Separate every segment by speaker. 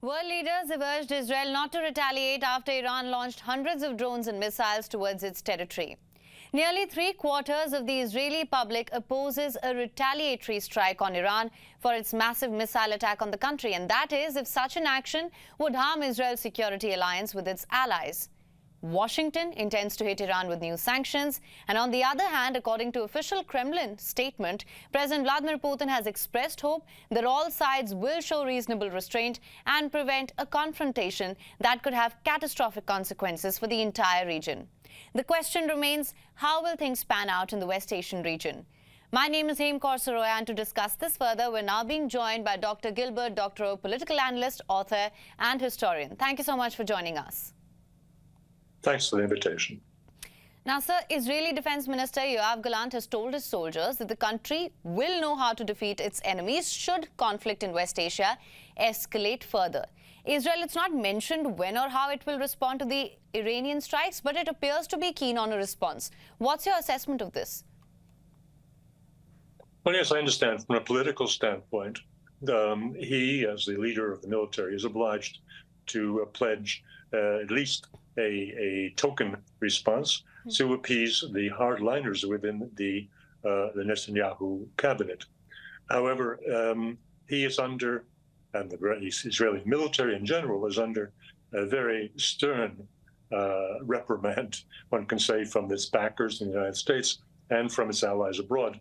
Speaker 1: World leaders have urged Israel not to retaliate after Iran launched hundreds of drones and missiles towards its territory. Nearly three-quarters of the Israeli public opposes a retaliatory strike on Iran for its massive missile attack on the country, and that is if such an action would harm Israel's security alliance with its allies. Washington intends to hit Iran with new sanctions. And on the other hand, according to official Kremlin statement, President Vladimir Putin has expressed hope that all sides will show reasonable restraint and prevent a confrontation that could have catastrophic consequences for the entire region. The question remains, how will things pan out in the West Asian region? My name is Roya, and to discuss this further, we're now being joined by Dr. Gilbert Doctorow, political analyst, author and historian. Thank you so much for joining us.
Speaker 2: Thanks for the invitation.
Speaker 1: Now, sir, Israeli Defense Minister Yoav Gallant has told his soldiers that the country will know how to defeat its enemies should conflict in West Asia escalate further. Israel, it's not mentioned when or how it will respond to the Iranian strikes, but it appears to be keen on a response. What's your assessment of this?
Speaker 2: Well, yes, I understand from a political standpoint, he, as the leader of the military, is obliged to pledge at least a token response to appease the hardliners within the Netanyahu cabinet. However, he is under, and the Israeli military in general is under a very stern reprimand, one can say, from its backers in the United States and from its allies abroad,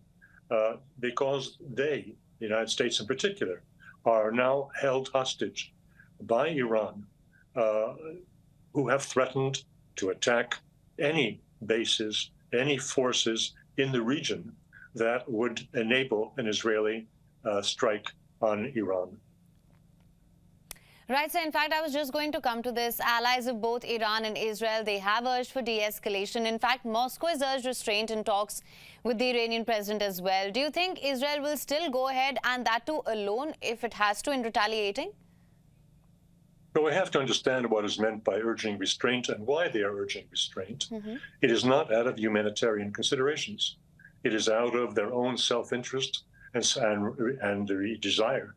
Speaker 2: because they, the United States in particular, are now held hostage by Iran, who have threatened to attack any bases, any forces in the region that would enable an Israeli strike on Iran.
Speaker 1: Right, so in fact, I was just going to come to this. Allies of both Iran and Israel, they have urged for de-escalation. In fact, Moscow has urged restraint in talks with the Iranian president as well. Do you think Israel will still go ahead, and that too alone, if it has to, in retaliating?
Speaker 2: But we have to understand what is meant by urging restraint and why they are urging restraint. It is not out of humanitarian considerations. It is out of their own self-interest and the desire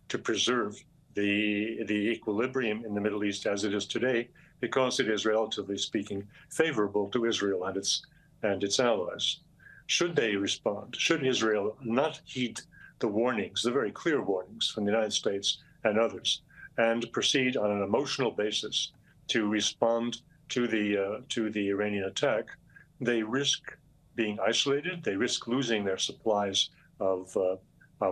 Speaker 2: to preserve the equilibrium in the Middle East as it is today, because it is, relatively speaking, favorable to Israel and its allies. Should they respond, should Israel not heed the warnings, the very clear warnings from the United States and others, and proceed on an emotional basis to respond to the Iranian attack, they risk being isolated. They risk losing their supplies of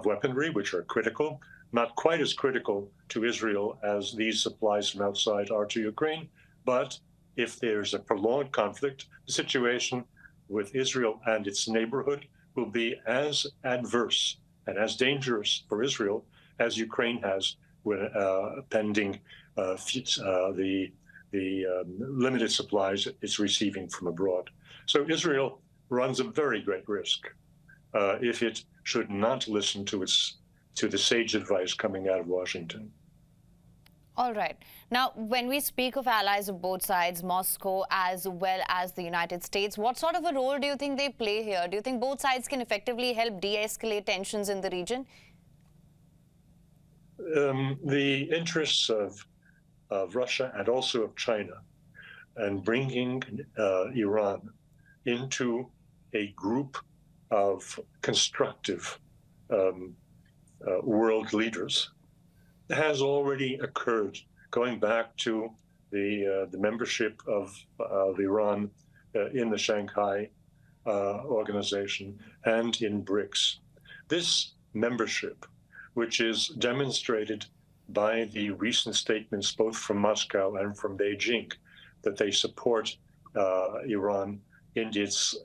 Speaker 2: weaponry, which are critical, not quite as critical to Israel as these supplies from outside are to Ukraine. But if there's a prolonged conflict, the situation with Israel and its neighborhood will be as adverse and as dangerous for Israel as Ukraine has pending the limited supplies it's receiving from abroad. So Israel runs a very great risk if it should not listen to the sage advice coming out of Washington.
Speaker 1: All right. Now, when we speak of allies of both sides, Moscow as well as the United States, what sort of a role do you think they play here? Do you think both sides can effectively help de-escalate tensions in the region?
Speaker 2: The interests of Russia and also of China and bringing Iran into a group of constructive world leaders has already occurred, going back to the membership of Iran in the Shanghai organization and in BRICS. This membership, which is demonstrated by the recent statements both from Moscow and from Beijing, that they support Iran in its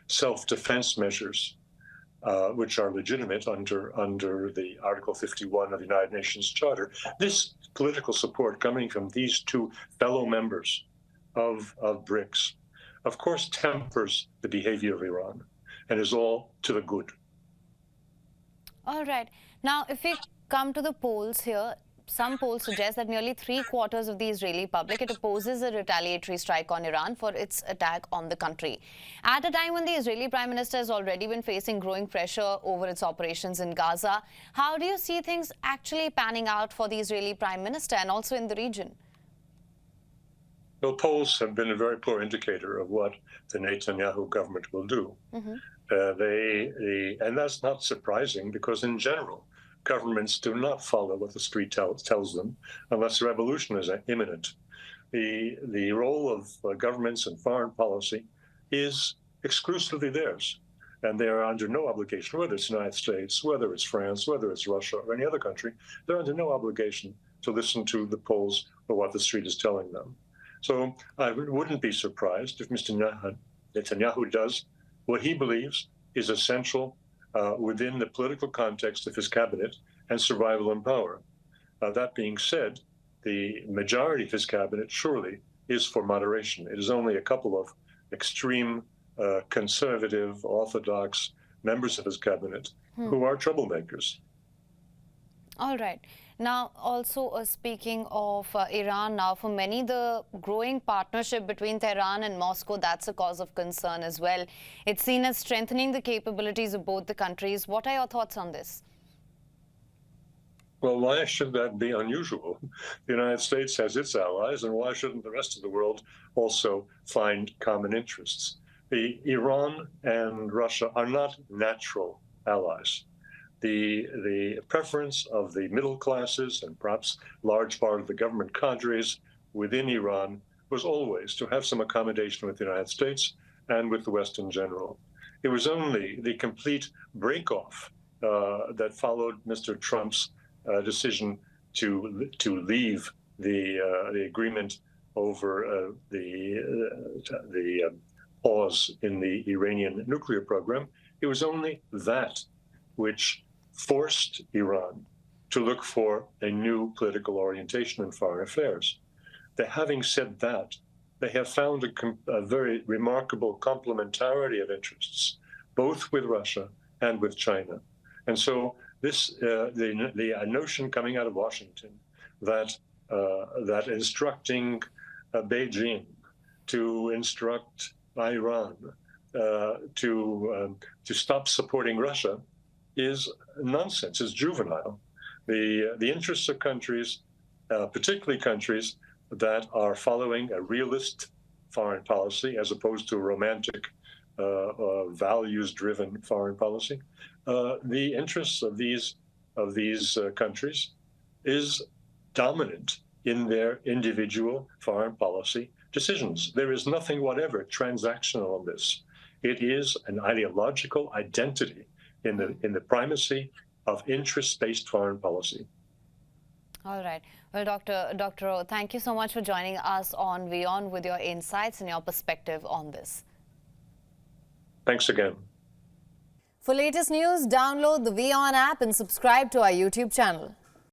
Speaker 2: self-defense measures, which are legitimate under the Article 51 of the United Nations Charter. This political support coming from these two fellow members of BRICS, of course, tempers the behavior of Iran and is all to the good.
Speaker 1: All right. Now, if we come to the polls here, some polls suggest that nearly 3/4 of the Israeli public, it opposes a retaliatory strike on Iran for its attack on the country. At a time when the Israeli Prime Minister has already been facing growing pressure over its operations in Gaza, how do you see things actually panning out for the Israeli Prime Minister and also in the region?
Speaker 2: Well, polls have been a very poor indicator of what the Netanyahu government will do. And that's not surprising because, in general, governments do not follow what the street tells them unless a revolution is imminent. The role of governments in foreign policy is exclusively theirs, and they are under no obligation, whether it's the United States, whether it's France, whether it's Russia, or any other country, they're under no obligation to listen to the polls or what the street is telling them. So I wouldn't be surprised if Mr. Netanyahu does what he believes is essential within the political context of his cabinet and survival in power. That being said, the majority of his cabinet surely is for moderation. It is only a couple of extreme conservative, orthodox members of his cabinet who are troublemakers.
Speaker 1: All right. Now, also speaking of Iran, now for many, the growing partnership between Tehran and Moscow, that's a cause of concern as well. It's seen as strengthening the capabilities of both the countries. What are your thoughts on this?
Speaker 2: Well, why should that be unusual? The United States has its allies, and why shouldn't the rest of the world also find common interests? Iran and Russia are not natural allies. The preference of the middle classes and perhaps large part of the government cadres within Iran was always to have some accommodation with the United States and with the West in general. It was only the complete break-off that followed Mr. Trump's decision to leave the agreement over the pause in the Iranian nuclear program. It was only that which forced Iran to look for a new political orientation in foreign affairs. Having said that, they have found a very remarkable complementarity of interests, both with Russia and with China. And so the notion coming out of Washington that instructing Beijing to instruct Iran to stop supporting Russia is nonsense. It's juvenile. The interests of countries, particularly countries that are following a realist foreign policy as opposed to a romantic, values-driven foreign policy, the interests of these countries is dominant in their individual foreign policy decisions. There is nothing whatever transactional on this. It is an ideological identity in the primacy of interest-based foreign policy.
Speaker 1: All right. Well, Dr. Doctorow, thank you so much for joining us on WION with your insights and your perspective on this.
Speaker 2: Thanks again.
Speaker 1: For latest news, download the WION app and subscribe to our YouTube channel.